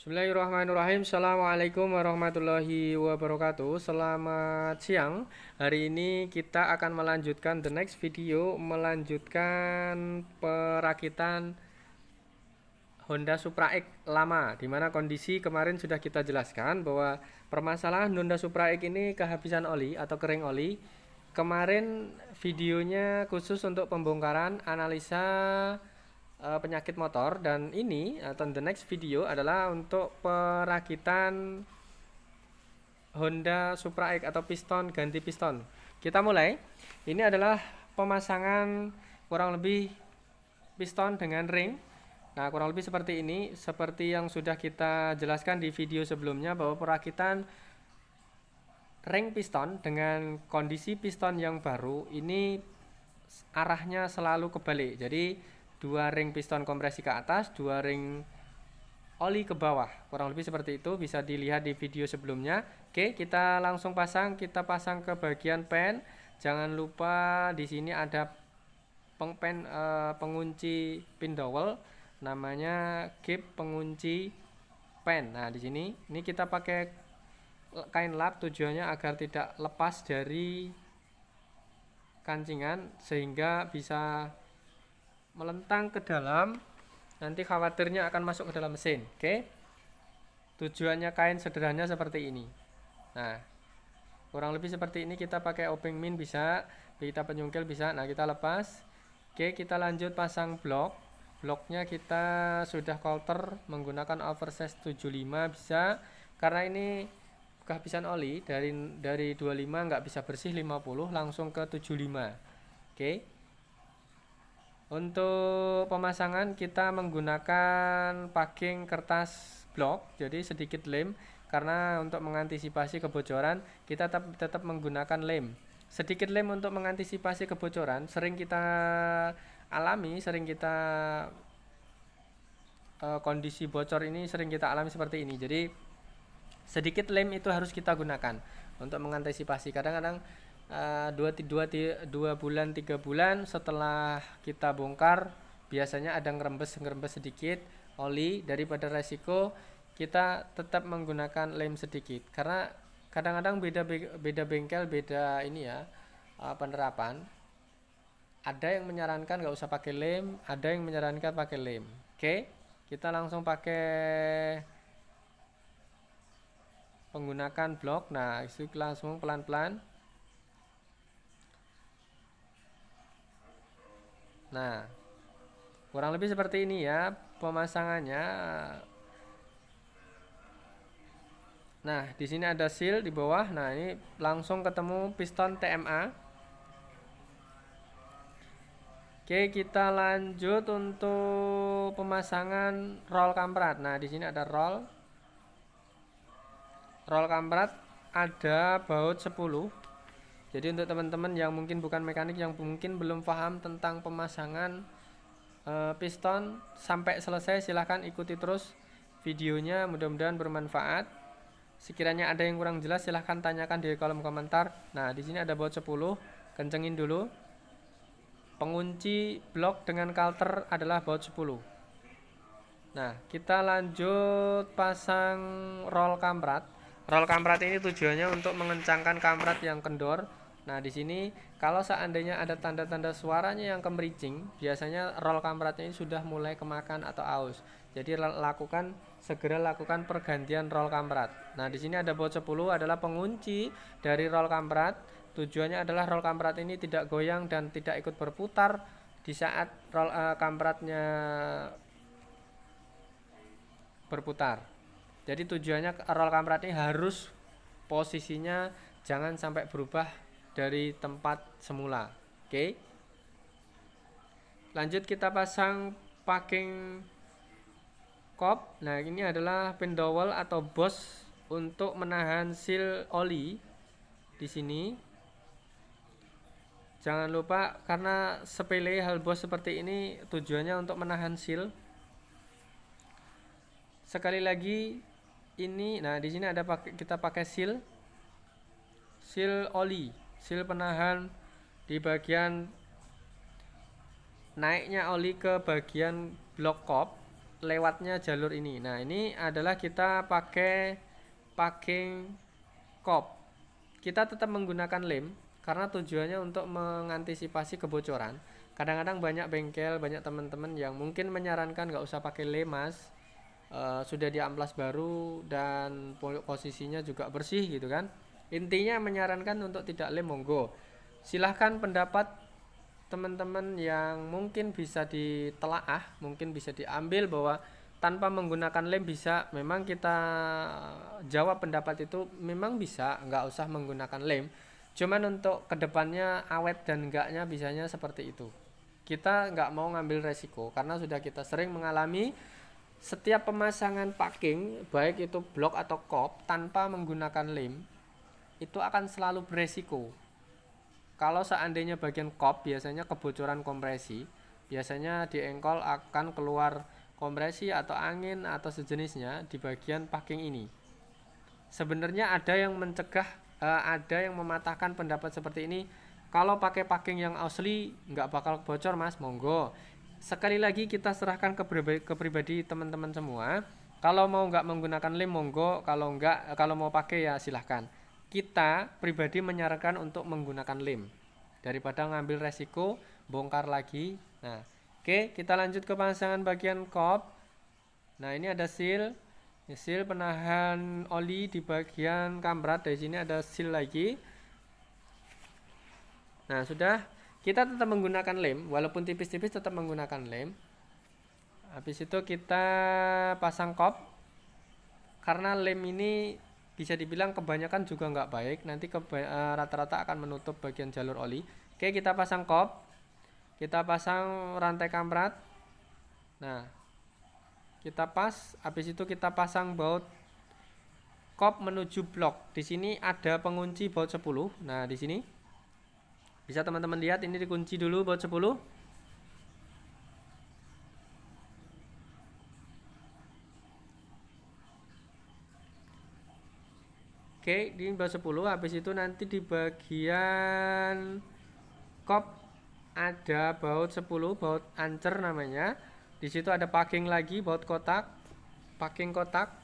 Bismillahirrahmanirrahim. Assalamualaikum warahmatullahi wabarakatuh. Selamat siang. Hari ini kita akan melanjutkan the next video, melanjutkan perakitan Honda Supra X lama, dimana kondisi kemarin sudah kita jelaskan bahwa permasalahan Honda Supra X ini kehabisan oli atau kering oli. Kemarin videonya khusus untuk pembongkaran analisa penyakit motor, dan ini atau the next video adalah untuk perakitan Honda Supra X atau piston, ganti piston. Kita mulai. Ini adalah pemasangan kurang lebih piston dengan ring. Nah, kurang lebih seperti ini, seperti yang sudah kita jelaskan di video sebelumnya bahwa perakitan ring piston dengan kondisi piston yang baru ini arahnya selalu kebalik. Jadi dua ring piston kompresi ke atas, dua ring oli ke bawah. Kurang lebih seperti itu, bisa dilihat di video sebelumnya. Oke, kita langsung pasang. Kita pasang ke bagian pen. Jangan lupa di sini ada pengunci pin dowel, namanya gap pengunci pen. Nah, di sini ini kita pakai kain lap, tujuannya agar tidak lepas dari kancingan sehingga bisa melentang ke dalam, nanti khawatirnya akan masuk ke dalam mesin. Oke, tujuannya kain sederhana seperti ini. Nah, kurang lebih seperti ini. Kita pakai obeng min bisa, kita penyungkil bisa. Nah, kita lepas. Oke, kita lanjut pasang blok. Bloknya kita sudah coulter menggunakan oversize 75 bisa, karena ini kehabisan oli dari 25 nggak bisa bersih 50, langsung ke 75. Oke. Untuk pemasangan kita menggunakan packing kertas blok, jadi sedikit lem, karena untuk mengantisipasi kebocoran kita tetap menggunakan lem. Sedikit lem untuk mengantisipasi kebocoran sering kita alami, kondisi bocor ini sering kita alami seperti ini. Jadi sedikit lem itu harus kita gunakan untuk mengantisipasi. Kadang-kadang 2 bulan 3 bulan setelah kita bongkar biasanya ada ngerembes sedikit oli. Daripada resiko, kita tetap menggunakan lem sedikit, karena kadang-kadang beda bengkel, beda ini ya, penerapan. Ada yang menyarankan nggak usah pakai lem, ada yang menyarankan pakai lem. Oke, kita langsung pakai menggunakan blok. Nah, itu langsung pelan-pelan. Nah, kurang lebih seperti ini ya pemasangannya. Nah, di sini ada seal di bawah. Nah, ini langsung ketemu piston TMA. Oke, kita lanjut untuk pemasangan roll kamprat. Nah, di sini ada roll kamprat, ada baut 10. Jadi untuk teman-teman yang mungkin bukan mekanik, yang mungkin belum paham tentang pemasangan piston sampai selesai, silahkan ikuti terus videonya, mudah-mudahan bermanfaat. Sekiranya ada yang kurang jelas silahkan tanyakan di kolom komentar. Nah, di sini ada baut 10, kencengin dulu. Pengunci blok dengan kalter adalah baut 10. Nah, kita lanjut pasang roll kamprat. Roll kamprat ini tujuannya untuk mengencangkan kamprat yang kendor. Nah, di sini kalau seandainya ada tanda-tanda suaranya yang kemericing, biasanya roll kampratnya ini sudah mulai kemakan atau aus. Jadi segera lakukan pergantian roll kamprat. Nah, di sini ada baut 10 adalah pengunci dari roll kamprat. Tujuannya adalah roll kamprat ini tidak goyang dan tidak ikut berputar di saat roll kampratnya berputar. Jadi tujuannya roll kamprat ini harus posisinya jangan sampai berubah dari tempat semula. Oke. Lanjut kita pasang packing kop. Nah, ini adalah pin dowel atau bos untuk menahan seal oli di sini. Jangan lupa, karena sepele hal bos seperti ini, tujuannya untuk menahan seal. Sekali lagi ini, nah di sini ada kita pakai seal oli, seal penahan di bagian naiknya oli ke bagian blok kop. lewatnya jalur ini. Nah, ini adalah kita pakai packing kop. Kita tetap menggunakan lem karena tujuannya untuk mengantisipasi kebocoran. Kadang-kadang banyak bengkel, banyak teman-teman yang mungkin menyarankan nggak usah pakai lem mas, sudah di amplas baru dan posisinya juga bersih gitu kan. Intinya menyarankan untuk tidak lem, monggo. Silahkan pendapat teman-teman yang mungkin bisa ditelaah, mungkin bisa diambil bahwa tanpa menggunakan lem bisa. Memang kita jawab pendapat itu memang bisa, nggak usah menggunakan lem. Cuman untuk kedepannya awet dan enggaknya bisanya seperti itu. Kita nggak mau ngambil resiko karena sudah kita sering mengalami setiap pemasangan packing baik itu blok atau kop tanpa menggunakan lem itu akan selalu beresiko. Kalau seandainya bagian kop biasanya kebocoran kompresi, biasanya di engkol akan keluar kompresi atau angin atau sejenisnya di bagian packing ini. Sebenarnya ada yang mencegah, ada yang mematahkan pendapat seperti ini. Kalau pakai packing yang asli nggak bakal bocor mas, monggo. Sekali lagi kita serahkan ke pribadi teman-teman semua. Kalau mau nggak menggunakan lem monggo, kalau mau pakai ya silahkan. Kita pribadi menyarankan untuk menggunakan lem daripada ngambil resiko bongkar lagi. Nah, oke, kita lanjut ke pemasangan bagian kop. Nah, ini ada seal penahan oli di bagian kamrat. Dari sini ada seal lagi. Nah, sudah, kita tetap menggunakan lem, walaupun tipis-tipis tetap menggunakan lem. Habis itu kita pasang kop. Karena lem ini bisa dibilang kebanyakan juga nggak baik, nanti rata-rata akan menutup bagian jalur oli. Oke, kita pasang kop, kita pasang rantai kamrat. Nah, kita habis itu kita pasang baut kop menuju blok. Di sini ada pengunci baut 10. Nah, di sini bisa teman-teman lihat ini dikunci dulu baut 10. Oke, ini baut 10. Habis itu nanti di bagian kop ada baut 10, baut ancer namanya. Di situ ada packing lagi, baut kotak, packing kotak.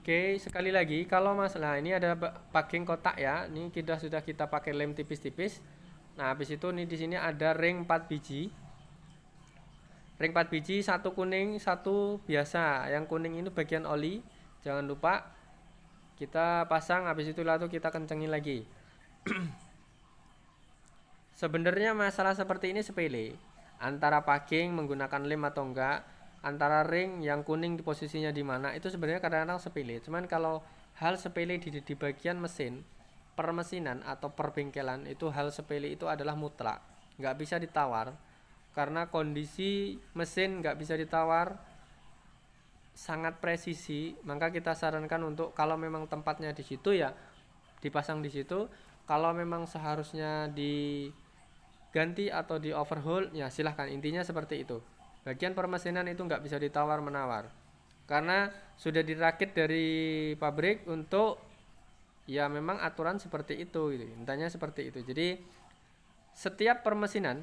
Oke, sekali lagi kalau masalah ini ada packing kotak ya. Ini sudah kita pakai lem tipis-tipis. Nah, habis itu nih di sini ada ring 4 biji. Ring 4 biji, satu kuning, satu biasa. Yang kuning ini bagian oli. Jangan lupa kita pasang, habis itu lalu kita kencengin lagi. Sebenarnya masalah seperti ini sepele. Antara packing menggunakan lem atau enggak, antara ring yang kuning di posisinya di mana, itu sebenarnya kadang-kadang sepele. Cuman kalau hal sepele di bagian mesin, permesinan atau perbengkelan, itu hal sepele itu adalah mutlak, nggak bisa ditawar. Karena kondisi mesin nggak bisa ditawar, sangat presisi. Maka kita sarankan untuk kalau memang tempatnya di situ ya dipasang di situ. Kalau memang seharusnya diganti atau di overhaul ya silahkan. Intinya seperti itu. Bagian permesinan itu nggak bisa ditawar menawar karena sudah dirakit dari pabrik untuk ya memang aturan seperti itu gitu. Intinya seperti itu. Jadi setiap permesinan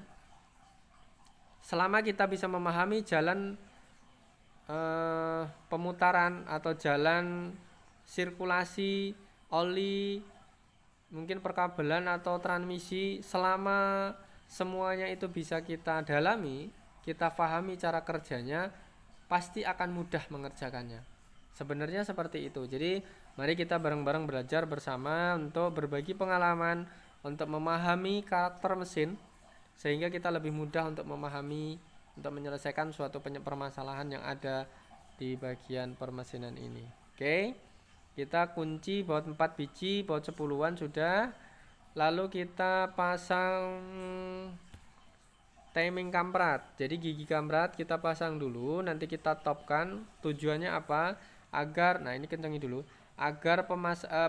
selama kita bisa memahami jalan pemutaran atau jalan sirkulasi oli, mungkin perkabelan atau transmisi, selama semuanya itu bisa kita dalami, kita pahami cara kerjanya, pasti akan mudah mengerjakannya. Sebenarnya seperti itu. Jadi mari kita bareng-bareng belajar bersama untuk berbagi pengalaman, untuk memahami karakter mesin, sehingga kita lebih mudah untuk memahami, untuk menyelesaikan suatu permasalahan yang ada di bagian permesinan ini. Oke, kita kunci baut 4 biji, baut 10-an sudah. Lalu kita pasang timing kamprat. Jadi gigi kamprat kita pasang dulu, nanti kita topkan. Tujuannya apa? Agar, nah ini kencengi dulu, agar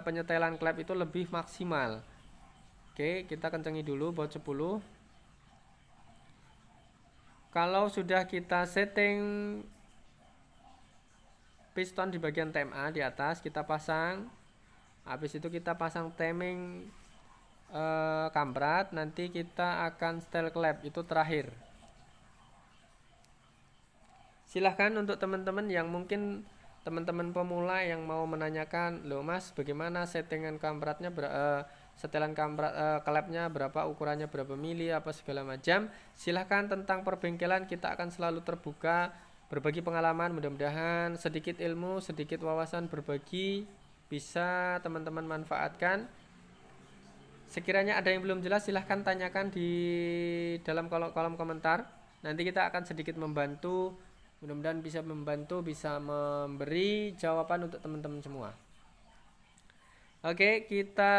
penyetelan klep itu lebih maksimal. Oke, kita kencengi dulu baut 10. Kalau sudah kita setting piston di bagian TMA di atas, kita pasang. Habis itu kita pasang timing kamprat, nanti kita akan setel klep, itu terakhir. Silahkan untuk teman-teman yang mungkin teman-teman pemula yang mau menanyakan, loh mas bagaimana settingan kampratnya, setelan kamprat klepnya berapa, ukurannya berapa mili, apa segala macam, silahkan. Tentang perbengkelan kita akan selalu terbuka, berbagi pengalaman, mudah-mudahan sedikit ilmu, sedikit wawasan berbagi bisa teman-teman manfaatkan. Sekiranya ada yang belum jelas silahkan tanyakan di dalam kolom komentar, nanti kita akan sedikit membantu, mudah-mudahan bisa membantu, bisa memberi jawaban untuk teman-teman semua. Oke, kita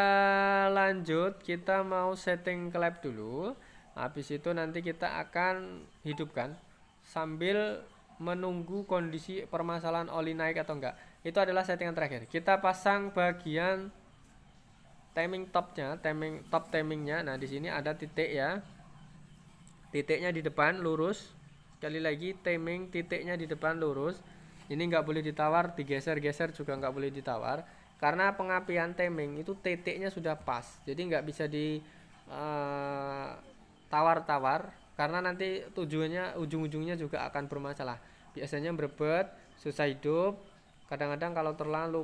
lanjut. Kita mau setting klep dulu. Habis itu nanti kita akan hidupkan sambil menunggu kondisi permasalahan oli naik atau enggak. Itu adalah settingan terakhir. Kita pasang bagian timing topnya, top timingnya. Nah, di sini ada titik ya. Titiknya di depan lurus. Sekali lagi, timing titiknya di depan lurus. Ini nggak boleh ditawar, digeser-geser juga nggak boleh ditawar. Karena pengapian timing itu titiknya sudah pas, jadi nggak bisa di tawar-tawar, karena nanti tujuannya ujung-ujungnya juga akan bermasalah. Biasanya berebet, susah hidup. Kadang-kadang kalau terlalu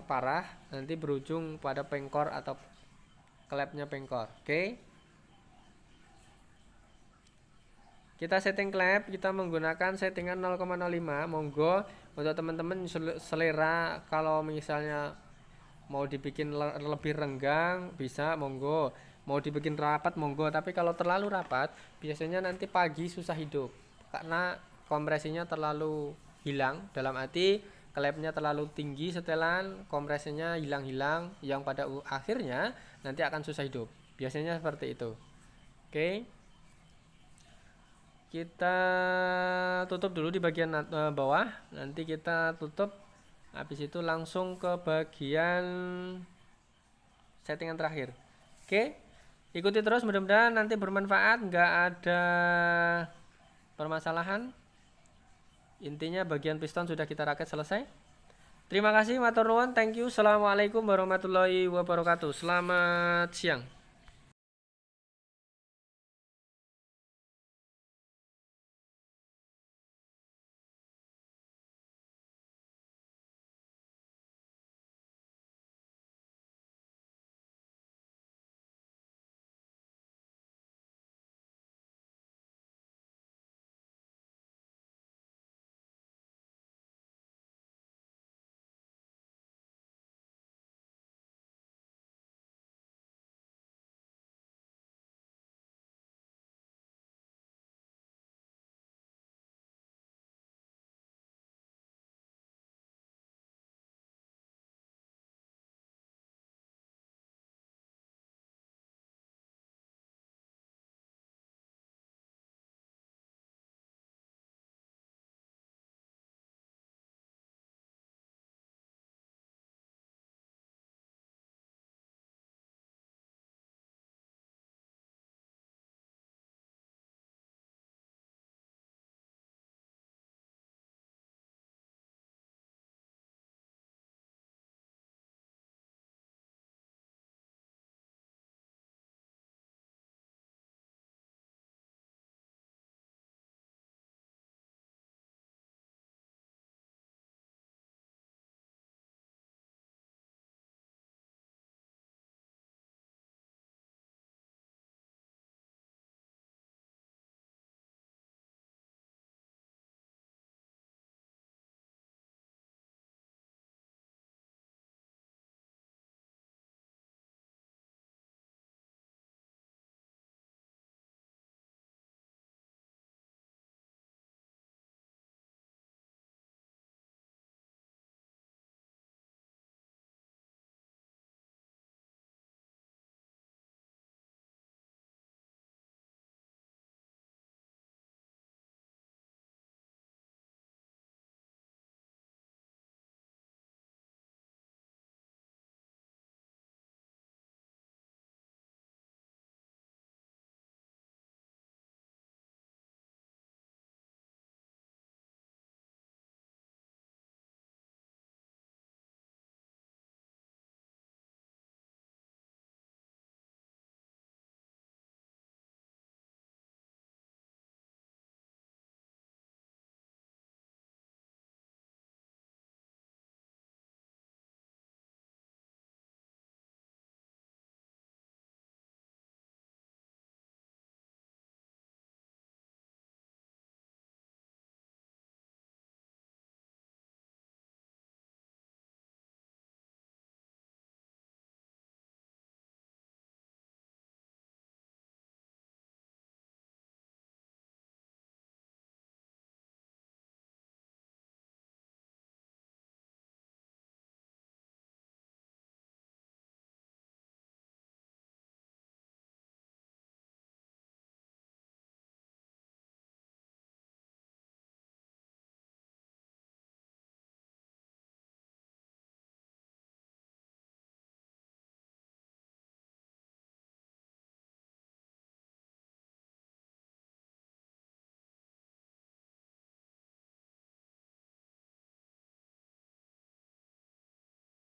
parah nanti berujung pada pengkor atau klepnya pengkor. Oke. Kita setting klep, kita menggunakan settingan 0,05. Monggo untuk teman-teman selera, kalau misalnya mau dibikin lebih renggang bisa, monggo. Mau dibikin rapat, monggo. Tapi kalau terlalu rapat biasanya nanti pagi susah hidup, karena kompresinya terlalu hilang. Dalam arti klepnya terlalu tinggi setelan, kompresinya hilang-hilang, yang pada akhirnya nanti akan susah hidup. Biasanya seperti itu. Oke. Kita tutup dulu di bagian bawah, nanti kita tutup. Habis itu langsung ke bagian settingan terakhir. Oke, ikuti terus, mudah-mudahan nanti bermanfaat, nggak ada permasalahan. Intinya bagian piston sudah kita rakit selesai. Terima kasih, matur nuwun, thank you. Assalamualaikum warahmatullahi wabarakatuh. Selamat siang.